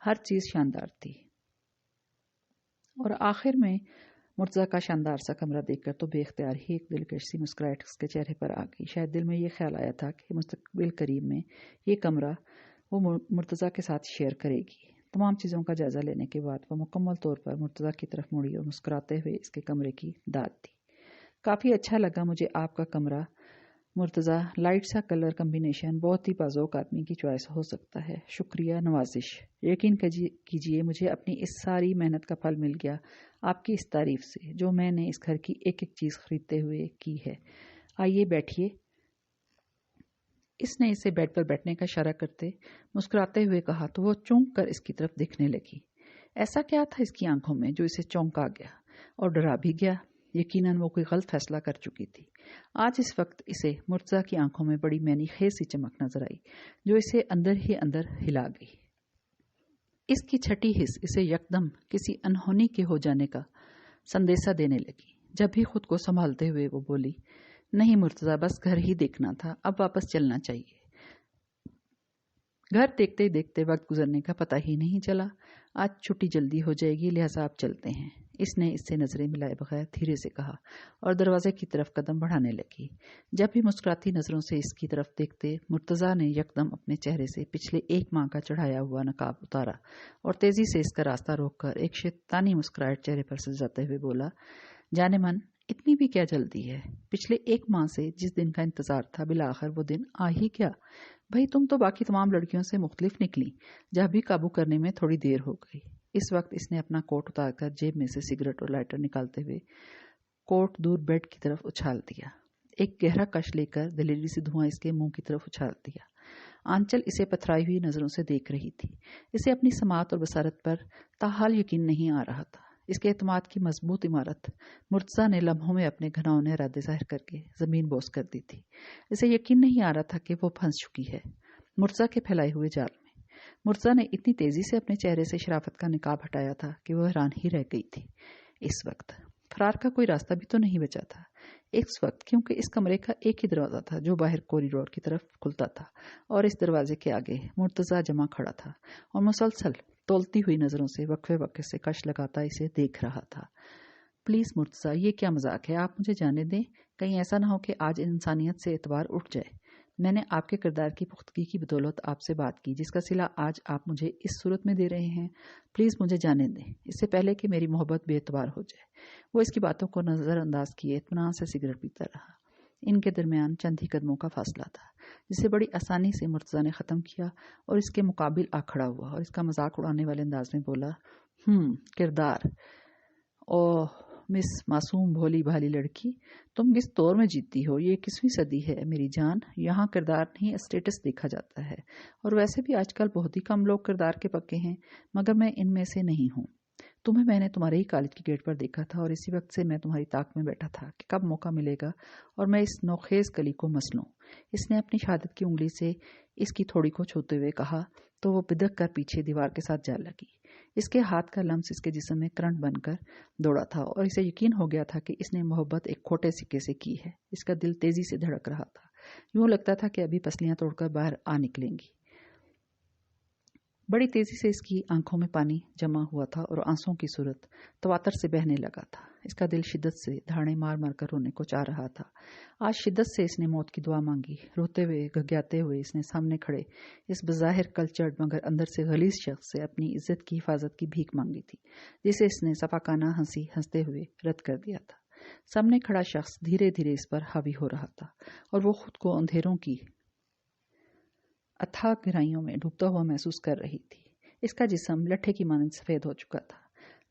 हर चीज़ शानदार थी। और आखिर में मुर्तज़ा का शानदार सा कमरा देखकर तो बेख्तियार ही एक दिलकश सी मुस्कुराहट उसके चेहरे पर आ गई। शायद दिल में ये ख्याल आया था कि मुस्तकबिल करीब में ये कमरा वो मुर्तज़ा के साथ शेयर करेगी। तमाम चीज़ों का जायज़ा लेने के बाद वो मुकम्मल तौर पर मुर्तज़ा की तरफ मुड़ी और मुस्कुराते हुए इसके कमरे की दाद दी। काफ़ी अच्छा लगा मुझे आपका कमरा मुर्तज़ा। लाइट सा कलर कम्बिनेशन बहुत ही बाज़ौक आदमी की चॉइस हो सकता है। शुक्रिया, नवाजिश। यकीन कीजिए मुझे अपनी इस सारी मेहनत का फल मिल गया आपकी इस तारीफ़ से जो मैंने इस घर की एक एक चीज़ खरीदते हुए की है। आइए बैठिए। इसने इसे बेड पर बैठने का इशारा करते मुस्कुराते हुए कहा तो वो चौंक कर इसकी तरफ देखने लगी। ऐसा क्या था इसकी आंखों में जो इसे चौंका गया और डरा भी गया। यकीनन वो कोई गलत फैसला कर चुकी थी। आज इस वक्त इसे मुर्तज़ा की आंखों में बड़ी मैनी खेज सी चमक नजर आई जो इसे अंदर ही अंदर हिला गई। इसकी छठी हिस्स इसे यकदम किसी अनहोनी के हो जाने का संदेशा देने लगी। जब भी खुद को संभालते हुए वो बोली, नहीं मुर्तज़ा, बस घर ही देखना था, अब वापस चलना चाहिए। घर देखते देखते वक्त गुजरने का पता ही नहीं चला। आज छुट्टी जल्दी हो जाएगी, लिहाजा आप चलते हैं। इसने इससे नजरें मिलाए बगैर धीरे से कहा और दरवाजे की तरफ कदम बढ़ाने लगी। जब भी मुस्कुराती नजरों से इसकी तरफ देखते मुर्तज़ा ने यकदम अपने चेहरे से पिछले 1 माह का चढ़ाया हुआ नकाब उतारा और तेजी से इसका रास्ता रोककर एक शैतानी मुस्कुराहट चेहरे पर सजाते हुए बोला, जाने मन, इतनी भी क्या जल्दी है? पिछले 1 माह से जिस दिन का इंतजार था बिला आखिर वो दिन आ ही गया। भाई तुम तो बाकी तमाम लड़कियों से मुख्तलिफ निकली। जब भी काबू करने में थोड़ी देर हो गई। इस वक्त इसने अपना कोट उतारकर जेब में से सिगरेट और लाइटर निकालते हुए कोट दूर बेड की तरफ उछाल दिया। एक गहरा कश लेकर दलेरी से धुआं इसके मुंह की तरफ उछाल दिया। आंचल इसे पथराई हुई नजरों से देख रही थी। इसे अपनी समात और बसारत पर ताहाल यकीन नहीं आ रहा था। इसके एतमाद की मजबूत इमारत मुर्तज़ा ने लम्हों में अपने घनौने इरादे जाहिर करके जमीन बोस कर दी थी। इसे यकीन नहीं आ रहा था कि वो फंस चुकी है मुर्तज़ा के फैलाए हुए जाल में। मुर्तज़ा ने इतनी तेजी से अपने चेहरे से शराफत का निकाब हटाया था कि वह हैरान ही रह गई थी। इस वक्त फरार का कोई रास्ता भी तो नहीं बचा था इस वक्त, क्योंकि इस कमरे का एक ही दरवाज़ा था जो बाहर कॉरिडोर की तरफ खुलता था और इस दरवाजे के आगे मुर्तज़ा जमा खड़ा था और मुसलसल तोलती हुई नज़रों से वक्फे वक्फे से कश लगाता इसे देख रहा था। प्लीज़ मुर्तज़ा, ये क्या मजाक है? आप मुझे जाने दें। कहीं ऐसा ना हो कि आज इंसानियत से एतबार उठ जाए। मैंने आपके किरदार की पुख्तगी की बदौलत आपसे बात की जिसका सिला आज आप मुझे इस सूरत में दे रहे हैं। प्लीज़ मुझे जाने दें इससे पहले कि मेरी मोहब्बत बेएतबार हो जाए। वो इसकी बातों को नज़रअंदाज किए इत्मीनान से सिगरेट पीता रहा। इनके दरमियान चंद ही कदमों का फासला था जिसे बड़ी आसानी से मुर्तज़ा ने ख़त्म किया और इसके मुकाबिल आ खड़ा हुआ और इसका मजाक उड़ाने वाले अंदाज में बोला, किरदार? ओह मिस मासूम भोली भाली लड़की, तुम किस दौर में जीती हो? ये 21वीं सदी है मेरी जान। यहाँ किरदार नहीं स्टेटस देखा जाता है और वैसे भी आजकल बहुत ही कम लोग किरदार के पक्के हैं, मगर मैं इनमें से नहीं हूँ। तुम्हें मैंने तुम्हारे ही कॉलेज के गेट पर देखा था और इसी वक्त से मैं तुम्हारी ताक में बैठा था कि कब मौका मिलेगा और मैं इस नौखेज कली को मस लूं। इसने अपनी शहादत की उंगली से इसकी थोड़ी को छूते हुए कहा तो वो बिदक कर पीछे दीवार के साथ जा लगी। इसके हाथ का लम्स इसके जिस्म में करंट बनकर दौड़ा था और इसे यकीन हो गया था कि इसने मोहब्बत एक खोटे सिक्के से की है। इसका दिल तेजी से धड़क रहा था। यूं लगता था कि अभी पसलियां तोड़कर बाहर आ निकलेंगी। बड़ी तेजी से इसकी आंखों में पानी जमा हुआ था और आंसुओं की सूरत तवातर से बहने लगा था। इसका दिल शिद्दत से धाड़े मार मार कर रोने को चाह रहा था। आज शिद्दत से इसने मौत की दुआ मांगी। रोते हुए घग्याते हुए इसने सामने खड़े इस बज़ाहिर कल्चर्ड मगर अंदर से गलीज शख्स से अपनी इज्जत की हिफाजत की भीख मांगी थी, जिसे इसने सफाकाना हंसी हंसते हुए रद्द कर दिया था। सामने खड़ा शख्स धीरे धीरे इस पर हावी हो रहा था और वो खुद को अंधेरों की अथाह गहराइयों में डूबता हुआ महसूस कर रही थी। इसका जिस्म लट्ठे की मानंद सफेद हो चुका था।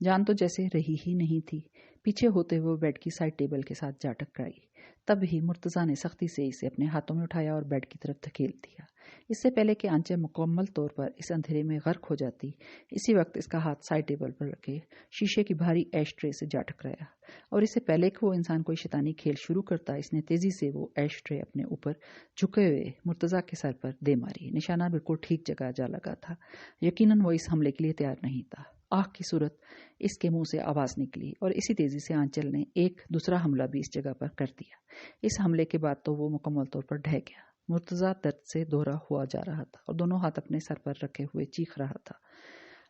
जान तो जैसे रही ही नहीं थी। पीछे होते हुए बेड की साइड टेबल के साथ जा टकराई। तब ही मुर्तज़ा ने सख्ती से इसे अपने हाथों में उठाया और बेड की तरफ धकेल दिया। इससे पहले कि आंचल मुकम्मल तौर पर इस अंधेरे में गर्क हो जाती, इसी वक्त इसका हाथ साइड टेबल पर रखे शीशे की भारी ऐश ट्रे से जा टकराया और इससे पहले कि वो इंसान कोई शैतानी खेल शुरू करता, इसने तेजी से वो ऐश ट्रे अपने ऊपर झुके हुए मुर्तज़ा के सर पर दे मारी। निशाना बिल्कुल ठीक जगह जा लगा था। यकीनन वो इस हमले के लिए तैयार नहीं था। आह की सूरत इसके मुंह से आवाज निकली और इसी तेजी से आंचल ने एक दूसरा हमला भी इस जगह पर कर दिया। इस हमले के बाद तो वो मुकम्मल तौर पर ढह गया। मुर्तज़ा दर्द से दोहरा हुआ जा रहा था और दोनों हाथ अपने सर पर रखे हुए चीख रहा था।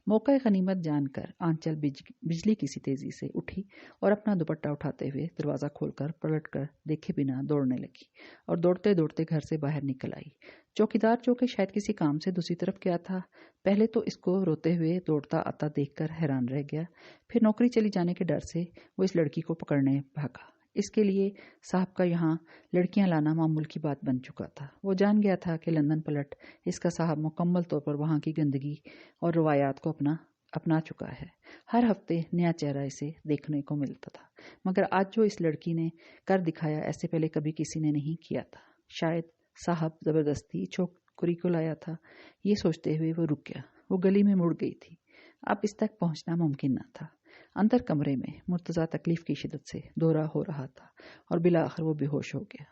मौका गनीमत जानकर आंचल बिजली की सी तेजी से उठी और अपना दुपट्टा उठाते हुए दरवाज़ा खोलकर पलटकर देखे बिना दौड़ने लगी और दौड़ते दौड़ते घर से बाहर निकल आई। चौकीदार, जो कि शायद किसी काम से दूसरी तरफ गया था, पहले तो इसको रोते हुए दौड़ता आता देखकर हैरान रह गया। फिर नौकरी चली जाने के डर से वो इस लड़की को पकड़ने भागा। इसके लिए साहब का यहाँ लड़कियां लाना मामूल की बात बन चुका था। वो जान गया था कि लंदन पलट इसका साहब मुकम्मल तौर पर वहाँ की गंदगी और रवायात को अपना चुका है। हर हफ्ते नया चेहरा इसे देखने को मिलता था, मगर आज जो इस लड़की ने कर दिखाया, ऐसे पहले कभी किसी ने नहीं किया था। शायद साहब जबरदस्ती छोकरी को लाया था। ये सोचते हुए वो रुक गया। वो गली में मुड़ गई थी। अब इस तक पहुंचना मुमकिन न था। अंदर कमरे में मुर्तज़ा तकलीफ की शिद्दत से दोहरा हो रहा था और बिला आखिर वो बेहोश हो गया।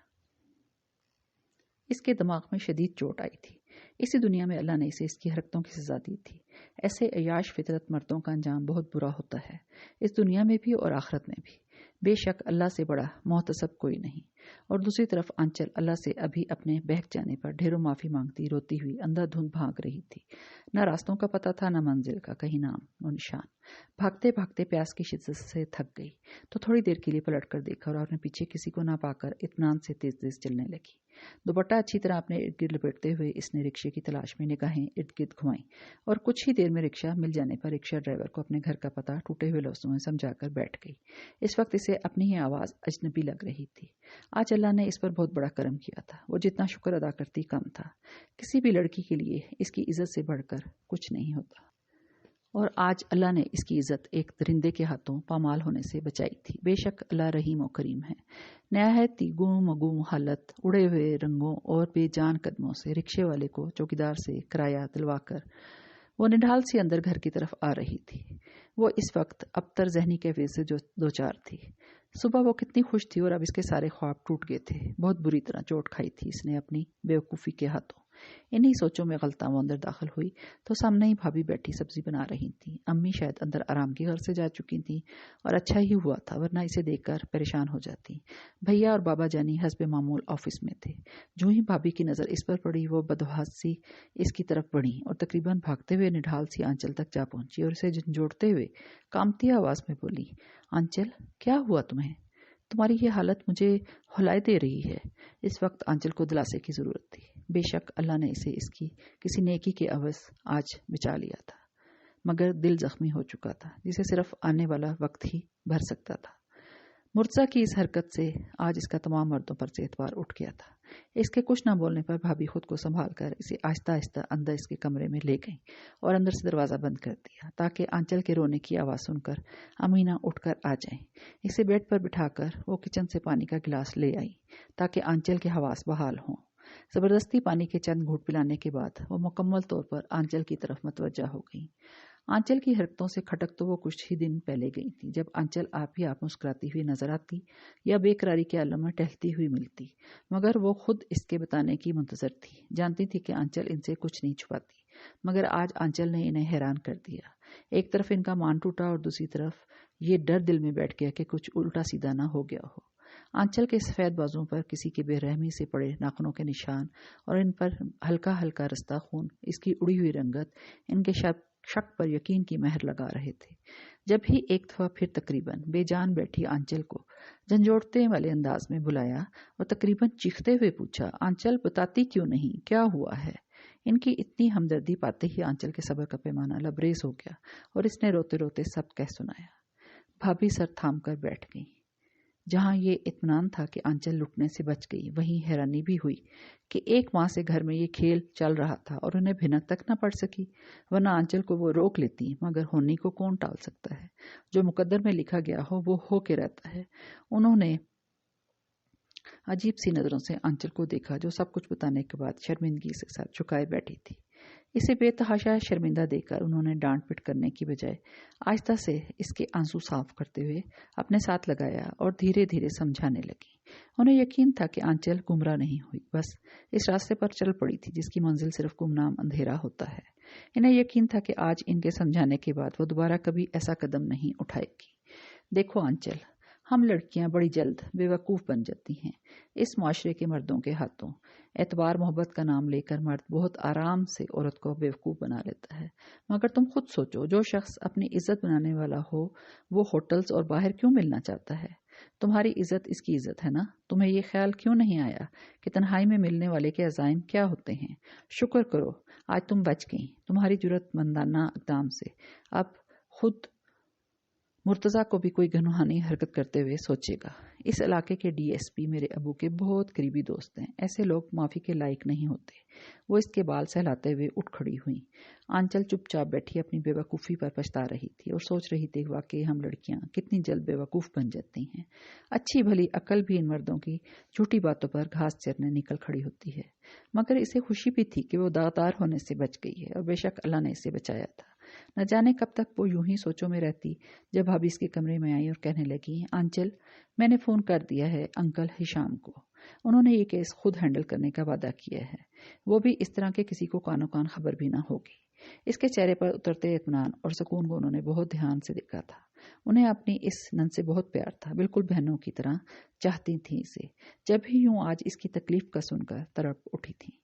इसके दिमाग में शदीद चोट आई थी। इसी दुनिया में अल्लाह ने इसे इसकी हरकतों की सजा दी थी। ऐसे अयाश फितरत मर्दों का अंजाम बहुत बुरा होता है, इस दुनिया में भी और आखिरत में भी। बेशक अल्लाह से बड़ा मोहतसब कोई नहीं। और दूसरी तरफ आंचल अल्लाह से अभी अपने बहक जाने पर ढेरों माफ़ी मांगती रोती हुई अंधाधुंध भाग रही थी। न रास्तों का पता था, न मंजिल का कहीं नाम और निशान। भागते भागते प्यास की शिद्दत से थक गई तो थोड़ी देर के लिए पलट कर देखा और अपने पीछे किसी को ना पाकर इत्मीनान से तेज तेज चलने लगी। दुपट्टा अच्छी तरह अपने इर्द गिर्द लपेटते हुए इसने रिक्शे की तलाश में निगाहें इर्द गिर्द घुमाई और कुछ ही देर में रिक्शा मिल जाने पर रिक्शा ड्राइवर को अपने घर का पता टूटे हुए लफ्ज़ों में समझाकर बैठ गई। इस वक्त इसे अपनी ही आवाज़ अजनबी लग रही थी। आज अल्लाह ने इस पर बहुत बड़ा करम किया था। वो जितना शुक्र अदा करती कम था। किसी भी लड़की के लिए इसकी इज्जत से बढ़कर कुछ नहीं होता और आज अल्लाह ने इसकी इज्जत एक दरिंदे के हाथों पामाल होने से बचाई थी। बेशक अल्लाह रहीम और करीम है। नहायत गुम मगूम हालत, उड़े हुए रंगों और बेजान कदमों से रिक्शे वाले को चौकीदार से किराया दिलवाकर वो निढाल सी अंदर घर की तरफ आ रही थी। वो इस वक्त अबतर जहनी कैफियत से जो दो चार थी। सुबह वो कितनी खुश थी और अब इसके सारे ख्वाब टूट गए थे। बहुत बुरी तरह चोट खाई थी इसने अपनी बेवकूफ़ी के हाथों। इन्हीं सोचों में गलता वो अंदर दाखिल हुई तो सामने ही भाभी बैठी सब्जी बना रही थी। अम्मी शायद अंदर आराम की घर से जा चुकी थी और अच्छा ही हुआ था, वरना इसे देखकर परेशान हो जाती। भैया और बाबा जानी हस्बे मामूल ऑफिस में थे। जो ही भाभी की नज़र इस पर पड़ी, वो बदहवास सी इसकी तरफ बढ़ी और तकरीबन भागते हुए निढाल सी आंचल तक जा पहुंची और इसे झंझोड़ते हुए कामती आवाज में बोली, आंचल क्या हुआ तुम्हें? तुम्हारी ये हालत मुझे हौलाए दे रही है। इस वक्त आंचल को दिलासे की जरूरत थी। बेशक अल्लाह ने इसे इसकी किसी नेकी के अवज़ आज बचा लिया था, मगर दिल जख्मी हो चुका था जिसे सिर्फ आने वाला वक्त ही भर सकता था। मुर्तज़ा की इस हरकत से आज इसका तमाम मर्दों पर से एतबार उठ गया था। इसके कुछ न बोलने पर भाभी खुद को संभाल कर इसे आहिस्ता आहिस्ता अंदर इसके कमरे में ले गई और अंदर से दरवाज़ा बंद कर दिया ताकि आंचल के रोने की आवाज़ सुनकर अमीना उठकर आ जाए। इसे बेड पर बिठाकर वो किचन से पानी का गिलास ले आई ताकि आंचल के हवास बहाल हों। ज़बरदस्ती पानी के चंद घूंट पिलाने के बाद वो मुकम्मल तौर पर आंचल की तरफ मतवज्जा हो गई। आंचल की हरकतों से खटक तो वो कुछ ही दिन पहले गई थी, जब आंचल आप ही आप मुस्कुराती हुई नजर आती या बेकरारी के आलम में टहलती हुई मिलती, मगर वो खुद इसके बताने की मुंतजर थी। जानती थी कि आंचल इनसे कुछ नहीं छुपाती, मगर आज आंचल ने इन्हें हैरान कर दिया। एक तरफ इनका मान टूटा और दूसरी तरफ ये डर दिल में बैठ गया कि कुछ उल्टा सीधा ना हो गया हो। आंचल के सफेद बाजुओं पर किसी के बेरहमी से पड़े नाखूनों के निशान और इन पर हल्का हल्का रस्ता खून, इसकी उड़ी हुई रंगत इनके शक पर यकीन की मेहर लगा रहे थे। जब ही एक दफा फिर तकरीबन बेजान बैठी आंचल को झंझोड़ते वाले अंदाज में बुलाया और तकरीबन चीखते हुए पूछा, आंचल बताती क्यों नहीं, क्या हुआ है? इनकी इतनी हमदर्दी पाते ही आंचल के सब्र का पैमाना लबरेज हो गया और इसने रोते रोते सब कह सुनाया। भाभी सर थाम कर बैठ गई। जहां ये इत्मीनान था कि आंचल लुटने से बच गई, वहीं हैरानी भी हुई कि एक माह से घर में ये खेल चल रहा था और उन्हें भिनक तक न पड़ सकी, वरना आंचल को वो रोक लेती, मगर होनी को कौन टाल सकता है। जो मुकद्दर में लिखा गया हो वो हो के रहता है। उन्होंने अजीब सी नजरों से आंचल को देखा, जो सब कुछ बताने के बाद शर्मिंदगी से सर झुकाए बैठी थी। इसे बेतहाशा शर्मिंदा देखकर उन्होंने डांट पिट करने की बजाय आहिस्ता से इसके आंसू साफ करते हुए अपने साथ लगाया और धीरे धीरे समझाने लगी। उन्हें यकीन था कि आंचल गुमराह नहीं हुई, बस इस रास्ते पर चल पड़ी थी जिसकी मंजिल सिर्फ गुमनाम अंधेरा होता है। इन्हें यकीन था कि आज इनके समझाने के बाद वो दोबारा कभी ऐसा कदम नहीं उठाएगी। देखो आंचल, हम लड़कियां बड़ी जल्द बेवकूफ़ बन जाती हैं इस माशरे के मर्दों के हाथों। एतबार मोहब्बत का नाम लेकर मर्द बहुत आराम से औरत को बेवकूफ़ बना लेता है। मगर तुम खुद सोचो, जो शख्स अपनी इज्जत बनाने वाला हो वो होटल्स और बाहर क्यों मिलना चाहता है? तुम्हारी इज्जत इसकी इज्जत है ना। तुम्हें ये ख्याल क्यों नहीं आया कि तन्हाई में मिलने वाले के अज़ाइम क्या होते हैं? शुक्र करो आज तुम बच गई तुम्हारी जुर्रतमंदाना इक़दाम से। अब खुद मुर्तज़ा को भी कोई गनहानी हरकत करते हुए सोचेगा। इस इलाके के डीएसपी मेरे अबू के बहुत करीबी दोस्त हैं, ऐसे लोग माफ़ी के लायक नहीं होते। वो इसके बाल सहलाते हुए उठ खड़ी हुई। आंचल चुपचाप बैठी अपनी बेवकूफ़ी पर पछता रही थी और सोच रही थी वाकई हम लड़कियां कितनी जल्द बेवकूफ़ बन जाती हैं। अच्छी भली अकल भी इन मर्दों की झूठी बातों पर घास चरने निकल खड़ी होती है। मगर इसे खुशी भी थी कि वो दागदार होने से बच गई है और बेशक अल्लाह ने इसे बचाया था। न जाने कब तक वो यूं ही सोचों में रहती, जब भाभी इसके कमरे में आई और कहने लगी, आंचल मैंने फ़ोन कर दिया है अंकल हिशाम को। उन्होंने ये केस खुद हैंडल करने का वादा किया है। वो भी इस तरह के किसी को कानो कान खबर भी ना होगी। इसके चेहरे पर उतरते इत्मीनान और सुकून को उन्होंने बहुत ध्यान से देखा था। उन्हें अपनी इस नन से बहुत प्यार था, बिल्कुल बहनों की तरह चाहती थी इसे। जब भी यूं आज इसकी तकलीफ का सुनकर तड़प उठी थी।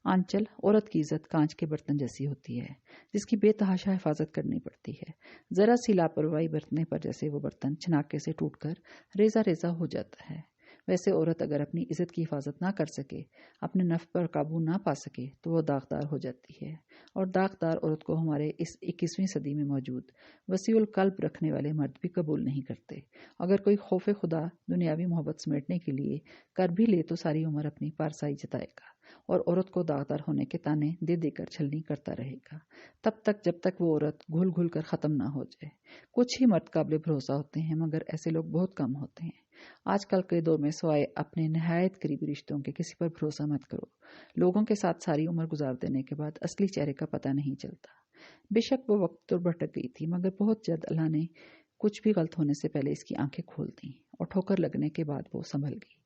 आंचल, औरत की इज्जत कांच के बर्तन जैसी होती है जिसकी बेतहाशा हिफाजत करनी पड़ती है। जरा सी लापरवाही बरतने पर जैसे वो बर्तन छनाके से टूटकर रेजा रेजा हो जाता है, वैसे औरत अगर अपनी इज्जत की हिफाजत ना कर सके, अपने नफ्स पर काबू ना पा सके, तो वो दागदार हो जाती है। और दागदार औरत को हमारे इस 21वीं सदी में मौजूद वसीउल कल्ब रखने वाले मर्द भी कबूल नहीं करते। अगर कोई खौफ खुदा दुनियावी मोहब्बत समेटने के लिए कर भी ले तो सारी उम्र अपनी पारसाई जताएगा और औरत को दागदार होने के ताने दे देकर छलनी करता रहेगा, तब तक जब तक वो औरत घुल घुल कर ख़त्म ना हो जाए। कुछ ही मर्द काबिल भरोसा होते हैं, मगर ऐसे लोग बहुत कम होते हैं। आजकल के दौर में सिवाय अपने नहायत करीबी रिश्तों के किसी पर भरोसा मत करो। लोगों के साथ सारी उम्र गुजार देने के बाद असली चेहरे का पता नहीं चलता। बेशक वो वक्त तो भटक गई थी, मगर बहुत जल्द अल्लाह ने कुछ भी गलत होने से पहले इसकी आंखें खोल दी और ठोकर लगने के बाद वो संभल गई,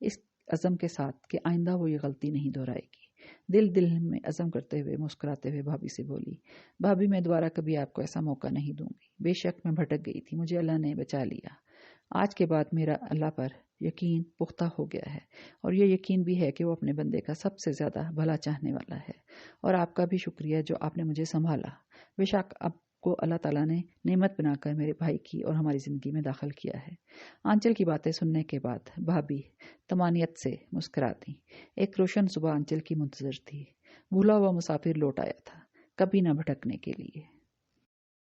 इस अज़म के साथ कि आइंदा वो ये गलती नहीं दोहराएगी। दिल दिल में अज़म करते हुए मुस्कुराते हुए भाभी से बोली, भाभी मैं दोबारा कभी आपको ऐसा मौका नहीं दूंगी। बेशक मैं भटक गई थी, मुझे अल्लाह ने बचा लिया। आज के बाद मेरा अल्लाह पर यकीन पुख्ता हो गया है और ये यकीन भी है कि वो अपने बंदे का सबसे ज़्यादा भला चाहने वाला है। और आपका भी शुक्रिया जो आपने मुझे संभाला। बेशक आपको अल्लाह ताला ने नेमत बनाकर मेरे भाई की और हमारी ज़िंदगी में दाखिल किया है। आंचल की बातें सुनने के बाद भाभी तमानियत से मुस्कुरा दी। एक रोशन सुबह आंचल की मुंतजर थी। भूला हुआ मुसाफिर लौट आया था, कभी ना भटकने के लिए।